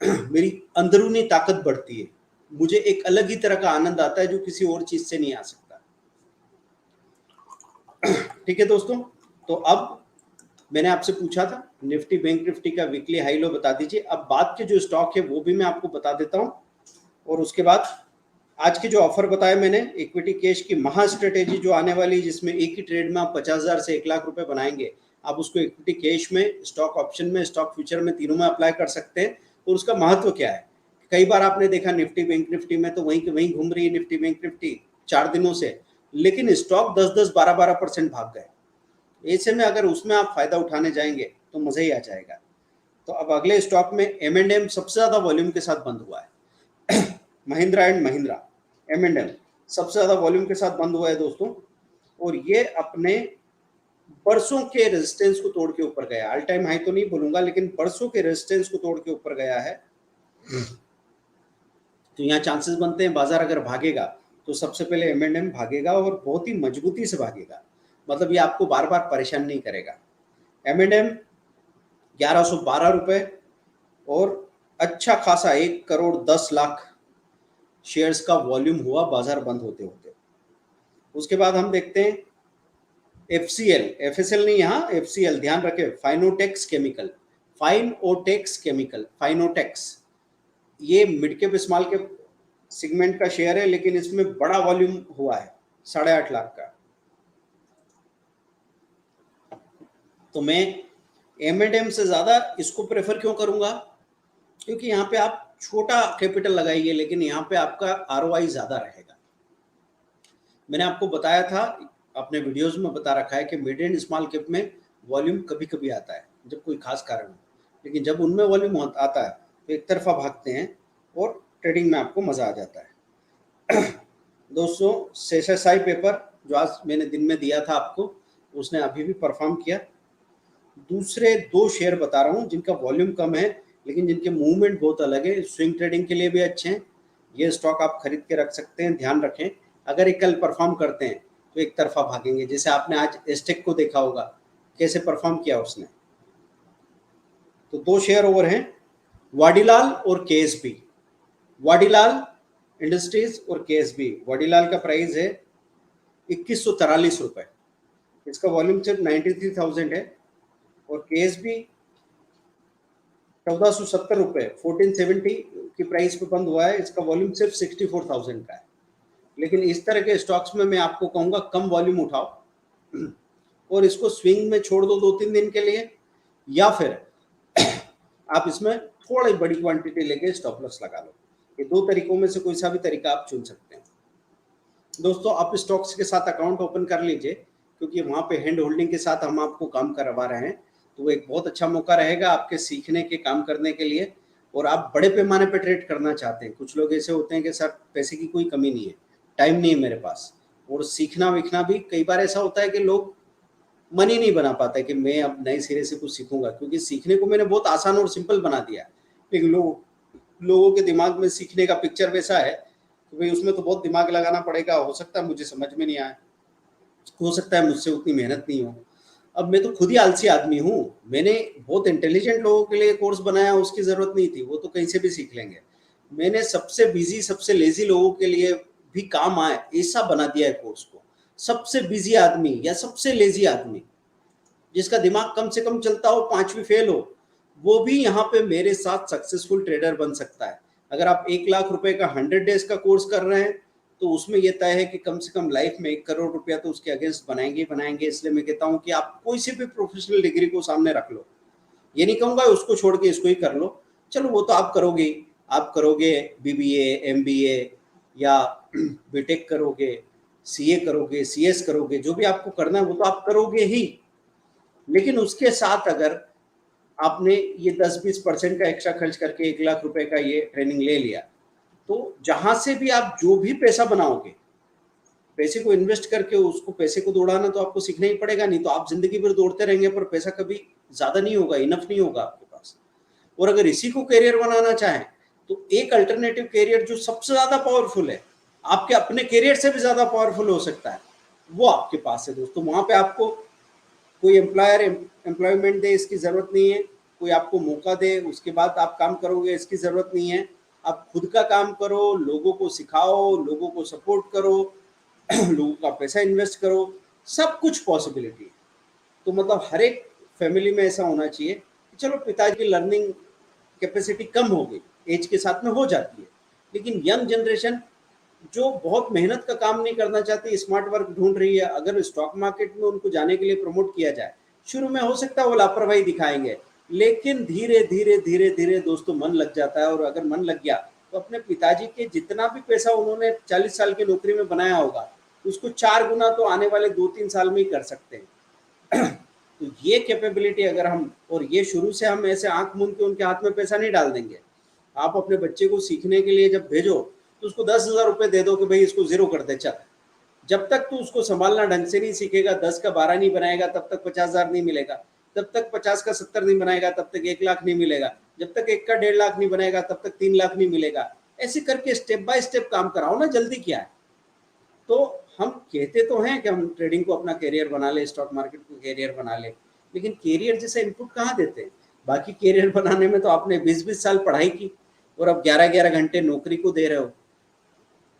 मेरी अंदरूनी ताकत बढ़ती है, मुझे एक अलग ही तरह का आनंद आता है जो किसी और चीज से नहीं आ सकता। ठीक है दोस्तों, तो अब मैंने आपसे पूछा था निफ्टी बैंक निफ्टी का वीकली हाई लो बता दीजिए। अब बाद के जो स्टॉक है वो भी मैं आपको बता देता हूं, और उसके बाद आज के जो ऑफर बताए मैंने इक्विटी कैश की महा स्ट्रेटेजी जो आने वाली है, जिसमें एक ही ट्रेड में आप 50,000 से 1 लाख रुपए बनाएंगे, आप उसको इक्विटी कैश में, स्टॉक ऑप्शन में, स्टॉक फ्यूचर में, तीनों में अप्लाई कर सकते हैं। और उसका महत्व क्या है, कई बार आपने देखा निफ्टी बैंक निफ्टी में तो वहीं के वहीं घूम रही है निफ्टी बैंक निफ्टी 4 दिनों से, लेकिन स्टॉक 10-10, 12-12% भाग गए। ऐसे में अगर उसमें आप फायदा उठाने जाएंगे तो मजा ही आ जाएगा। तो अब अगले स्टॉक में M&M सबसे ज्यादा वॉल्यूम के साथ बंद हुआ है। महिंद्रा एंड महिंद्रा M&M सबसे ज्यादा वॉल्यूम के साथ बंद हुआ है दोस्तों, और ये अपने बरसों के रेजिस्टेंस को तोड़ के ऊपर गया। ऑल टाइम हाई तो नहीं बोलूंगा, लेकिन बरसों के रेजिस्टेंस को तोड़ के ऊपर गया है। तो यहाँ चांसेस बनते हैं बाजार अगर भागेगा तो सबसे पहले M&M भागेगा, और बहुत ही मजबूती से भागेगा। मतलब ये आपको बार बार परेशान नहीं करेगा। M&M 1112 रुपए, और अच्छा खासा 1,10,00,000 शेयर्स का वॉल्यूम हुआ बाजार बंद होते होते। उसके बाद हम देखते हैं FCL, FSL नहीं, यहाँ FCL, ध्यान रखें, Fineotex chemical, Fineotex chemical, Fineotex, ये mid cap small cap segment का शेयर है, लेकिन इसमें बड़ा वॉल्यूम हुआ है 8.5 लाख का। तो मैं M&M से ज्यादा इसको प्रेफर क्यों करूंगा, क्योंकि यहाँ पे आप छोटा कैपिटल लगाइए लेकिन यहाँ पे आपका ROI ज्यादा रहेगा। मैंने आपको बताया था, अपने वीडियोस में बता रखा है कि मिड एंड स्मॉल कैप में वॉल्यूम कभी कभी आता है जब कोई खास कारण हो, लेकिन जब उनमें वॉल्यूम आता है तो एक तरफा भागते हैं और ट्रेडिंग में आपको मजा आ जाता है। दोस्तों, SSI पेपर जो आज मैंने दिन में दिया था आपको, उसने अभी भी परफॉर्म किया। दूसरे 2 शेयर बता रहा हूँ जिनका वॉल्यूम कम है लेकिन जिनके मूवमेंट बहुत अलग है, स्विंग ट्रेडिंग के लिए भी अच्छे हैं। ये स्टॉक आप खरीद के रख सकते हैं। ध्यान रखें, अगर ये कल परफॉर्म करते हैं तो एक तरफा भागेंगे, जैसे आपने आज एस्टेक को देखा होगा कैसे परफॉर्म किया उसने। तो 2 शेयर ओवर हैं, वाडीलाल और KSB, वाडीलाल इंडस्ट्रीज और KSB। वाडीलाल का प्राइस है 2143 रुपए, इसका वॉल्यूम सिर्फ 93,000 है, और KSB 1470 रुपए, 1470 की प्राइस पे बंद हुआ है, इसका वॉल्यूम सिर्फ 64,000 का है। लेकिन इस तरह के स्टॉक्स में मैं आपको कहूंगा कम वॉल्यूम उठाओ और इसको स्विंग में छोड़ दो 2-3 दिन के लिए, या फिर आप इसमें थोड़ी बड़ी क्वांटिटी लेके स्टॉप लॉस लगा लो। ये 2 तरीकों में से कोई सा भी तरीका आप चुन सकते हैं। दोस्तों, आप स्टॉक्स के साथ अकाउंट ओपन कर लीजिए, क्योंकि वहाँ पे हैंड होल्डिंग के साथ हम आपको काम करवा रहे हैं, तो वो एक बहुत अच्छा मौका रहेगा आपके सीखने के, काम करने के लिए। और आप बड़े पैमाने पे ट्रेड करना चाहते हैं, कुछ लोग ऐसे होते हैं कि सर पैसे की कोई कमी नहीं है, टाइम नहीं है मेरे पास, और सीखना विखना भी कई बार ऐसा होता है कि लोग मन ही नहीं बना पाता है कि मैं अब नए सिरे से कुछ सीखूंगा, क्योंकि सीखने को मैंने बहुत आसान और सिंपल बना दिया, लेकिन लोगों के दिमाग में सीखने का पिक्चर वैसा है कि भाई उसमें तो बहुत दिमाग लगाना पड़ेगा, हो सकता है मुझे समझ में नहीं आए, हो सकता है मुझसे उतनी मेहनत नहीं हो। अब मैं तो खुद ही आलसी आदमी हूँ, मैंने बहुत इंटेलिजेंट लोगों के लिए कोर्स बनाया, उसकी जरूरत नहीं थी, वो तो कहीं से भी सीख लेंगे। मैंने सबसे बिजी, सबसे लेजी लोगों के लिए भी काम आए ऐसा बना दिया है कोर्स को। सबसे बिजी आदमी या सबसे लेजी आदमी, जिसका दिमाग कम से कम चलता हो, 5वीं फेल हो, वो भी यहाँ पे मेरे साथ सक्सेसफुल ट्रेडर बन सकता है। अगर आप 1 लाख रुपए का 100 डेज का कोर्स कर रहे हैं तो उसमें यह तय है कि कम से कम लाइफ में 1 करोड़ रुपया तो उसके अगेंस्ट बनाएंगे बनाएंगे। इसलिए मैं कहता हूं कि आप कोई सी भी प्रोफेशनल डिग्री को सामने रख लो, ये नहीं कहूंगा उसको छोड़ के इसको ही कर लो, चलो वो तो आप करोगे, आप करोगे बीबीए, एमबीए या बीटेक करोगे, सीए करोगे, सीएस करोगे, जो भी आपको करना है वो तो आप करोगे ही। लेकिन उसके साथ अगर आपने ये 10-20% का एक्स्ट्रा खर्च करके 1 लाख रुपए का ये ट्रेनिंग ले लिया, तो जहां से भी आप जो भी पैसा बनाओगे, पैसे को इन्वेस्ट करके उसको पैसे को दौड़ाना तो आपको सीखना ही पड़ेगा, नहीं तो आप जिंदगी भर दौड़ते रहेंगे पर पैसा कभी ज्यादा नहीं होगा, इनफ नहीं होगा आपके पास। और अगर इसी को करियर बनाना चाहें तो एक अल्टरनेटिव करियर जो सबसे ज्यादा पावरफुल है, आपके अपने करियर से भी ज्यादा पावरफुल हो सकता है, वो आपके पास है दोस्तों। वहां पे आपको कोई एम्प्लॉयर एम्प्लॉयमेंट दे इसकी जरूरत नहीं है, कोई आपको मौका दे उसके बाद आप काम करोगे इसकी जरूरत नहीं है। आप खुद का काम करो, लोगों को सिखाओ, लोगों को सपोर्ट करो, लोगों का पैसा इन्वेस्ट करो, सब कुछ पॉसिबिलिटी है। तो मतलब हर एक फैमिली में ऐसा होना चाहिए कि चलो पिताजी की लर्निंग कैपेसिटी कम हो गई, एज के साथ में हो जाती है, लेकिन यंग जनरेशन जो बहुत मेहनत का काम नहीं करना चाहती, स्मार्ट वर्क ढूंढ रही है, अगर स्टॉक मार्केट में उनको जाने के लिए प्रमोट किया जाए, शुरू में हो सकता है वो लापरवाही दिखाएंगे, लेकिन धीरे धीरे धीरे धीरे दोस्तों मन लग जाता है। और अगर मन लग गया तो अपने पिताजी के जितना भी पैसा उन्होंने 40 साल की नौकरी में बनाया होगा, उसको 4 गुना तो आने वाले 2-3 साल में ही कर सकते हैं। तो ये कैपेबिलिटी अगर हम, और ये शुरू से हम ऐसे आंख मूंद के उनके हाथ में पैसा नहीं डाल देंगे। आप अपने बच्चे को सीखने के लिए जब भेजो तो उसको 10,000 रुपए दे दो कि भाई इसको 0 कर दे चल, जब तक तू उसको संभालना ढंग से नहीं सीखेगा, 10 का 12 नहीं बनाएगा तब तक 50,000 नहीं मिलेगा, जब तक 50 का 70 नहीं बनाएगा तब तक 1 लाख नहीं मिलेगा, जब तक 1 का 1.5 लाख नहीं बनाएगा तब तक 3 लाख नहीं मिलेगा। ऐसे करके स्टेप बाय स्टेप काम कराओ ना, जल्दी क्या है। तो हम कहते तो हैं कि हम ट्रेडिंग को अपना करियर बना ले, स्टॉक मार्केट को करियर बना ले, लेकिन करियर जैसा इनपुट कहाँ देते हैं। बाकी करियर बनाने में तो आपने 20-20 साल पढ़ाई की और अब 11-11 घंटे नौकरी को दे रहे हो,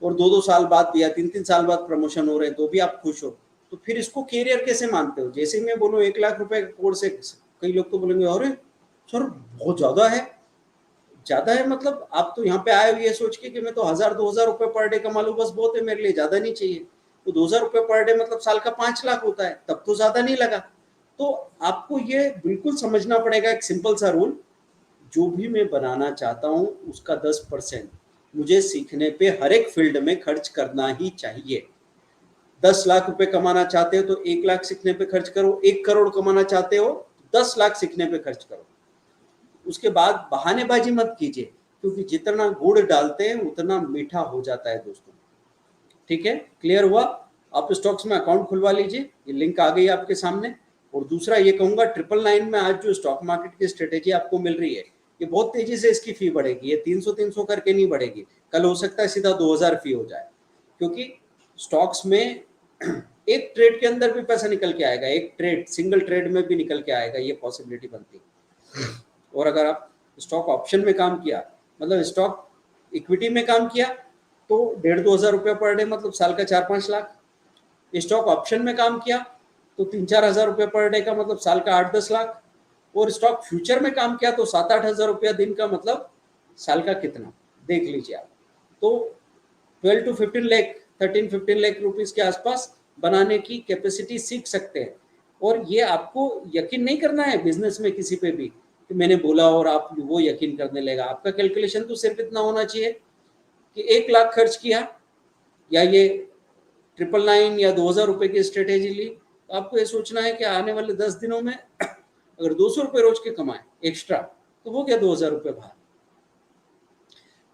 और 2-2 साल बाद या 3-3 साल बाद प्रमोशन हो रहे हैं तो भी आप खुश हो, तो फिर इसको करियर कैसे मानते हो। जैसे मैं बोलूँ 1 लाख रुपए का कोर्स है, कई लोग तो बोलेंगे अरे सर बहुत ज्यादा है, ज्यादा है मतलब आप तो यहाँ पे आए हुए ये सोच के कि मैं तो 1,000-2,000 रुपए पर डे कमा लूँ, बस बहुत है मेरे लिए, ज्यादा नहीं चाहिए। तो 2,000 रुपए पर डे मतलब साल का 5 लाख होता है, तब तो ज्यादा नहीं लगा। तो आपको ये बिल्कुल समझना पड़ेगा एक सिंपल सा रूल, जो भी मैं बनाना चाहता हूँ उसका 10% मुझे सीखने पे हर एक फील्ड में खर्च करना ही चाहिए। 10 लाख रुपए कमाना चाहते हो तो 1 लाख सीखने पे खर्च करो, 1 करोड़ कमाना चाहते हो 10 लाख सीखने पे खर्च करो। उसके बाद बहानेबाजी मत कीजिए, क्योंकि जितना गुड़ डालते हैं उतना मीठा हो जाता है दोस्तों। ठीक है, क्लियर हुआ। आप स्टॉक्स में अकाउंट खुलवा लीजिए, ये लिंक आ गई आपके सामने। और दूसरा ये कहूंगा 999 में आज जो स्टॉक मार्केट की स्ट्रेटेजी आपको मिल रही है, ये बहुत तेजी से इसकी फी बढ़ेगी, ये 300 करके नहीं बढ़ेगी, कल हो सकता है सीधा 2,000 फी हो जाए, क्योंकि स्टॉक्स में एक ट्रेड के अंदर भी पैसा निकल के आएगा, एक ट्रेड सिंगल ट्रेड में भी निकल के आएगा, ये पॉसिबिलिटी बनती है। और अगर आप स्टॉक ऑप्शन में काम किया, मतलब स्टॉक इक्विटी में काम किया, तो 1,500-2,000 हज़ार रुपया पर डे मतलब साल का 4-5 लाख। स्टॉक ऑप्शन में काम किया तो 3-4 हज़ार रुपया पर डे का मतलब साल का 8-10 लाख। और स्टॉक फ्यूचर में काम किया तो 7-8 हज़ार रुपया दिन का मतलब साल का कितना, देख लीजिए आप। तो 12 to 15 लाख, 13-15 लाख रुपीस के आसपास बनाने की कैपेसिटी सीख सकते हैं। और ये आपको यकीन नहीं करना है बिजनेस में किसी पे भी कि मैंने बोला और आप वो यकीन करने लेगा। आपका कैलकुलेशन तो सिर्फ इतना होना चाहिए कि 1 लाख खर्च किया या ये 999 या 2,000 रुपए की स्ट्रेटेजी ली, तो आपको ये सोचना है कि आने वाले 10 दिनों में अगर 200 रुपए रोज के कमाए एक्स्ट्रा तो हो गया 2,000 रुपए बाहर।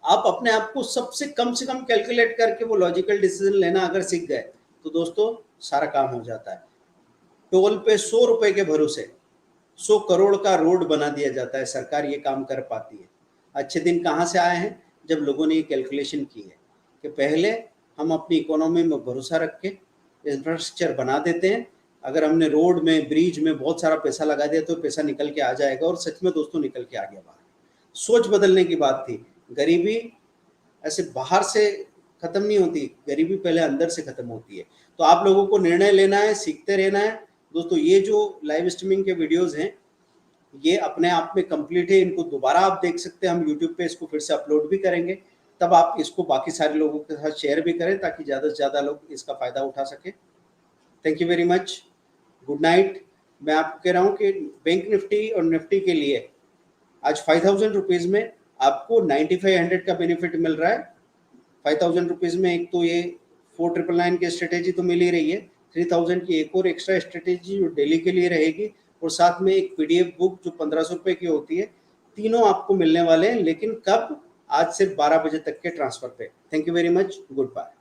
आप अपने आप को सबसे कम से कम कैलकुलेट करके वो लॉजिकल डिसीजन लेना अगर सीख गए तो दोस्तों सारा काम हो जाता है। टोल पे 100 रुपए के भरोसे 100 करोड़ का रोड बना दिया जाता है, सरकार ये काम कर पाती है। अच्छे दिन कहाँ से आए हैं, जब लोगों ने ये कैलकुलेशन की है कि पहले हम अपनी इकोनॉमी में भरोसा रख के इंफ्रास्ट्रक्चर बना देते हैं। अगर हमने रोड में, ब्रिज में बहुत सारा पैसा लगा दिया तो पैसा निकल के आ जाएगा, और सच में दोस्तों निकल के आ गया बाहर। सोच बदलने की बात थी। गरीबी ऐसे बाहर से खत्म नहीं होती, गरीबी पहले अंदर से खत्म होती है। तो आप लोगों को निर्णय लेना है, सीखते रहना है। दोस्तों ये जो लाइव स्ट्रीमिंग के वीडियोस हैं ये अपने आप में कंप्लीट है, इनको दोबारा आप देख सकते हैं, हम यूट्यूब पे इसको फिर से अपलोड भी करेंगे, तब आप इसको बाकी सारे लोगों के साथ शेयर भी करें ताकि ज़्यादा से ज़्यादा लोग इसका फ़ायदा उठा सकें। Thank you very much, good night. मैं आपको कह रहा हूँ कि बैंक निफ्टी और निफ्टी के लिए आज 5000 रुपीज़ में आपको 9500 का बेनिफिट मिल रहा है। 5000 रुपीज़ में एक तो ये 4999 की स्ट्रेटेजी तो मिल ही रही है, 3000 की एक और एक्स्ट्रा स्ट्रेटेजी जो डेली के लिए रहेगी, और साथ में एक पीडीएफ बुक जो 1500 रुपये की होती है। तीनों आपको मिलने वाले हैं, लेकिन कब? आज सिर्फ 12 बजे तक के ट्रांसफर पे। Thank you very much, good bye.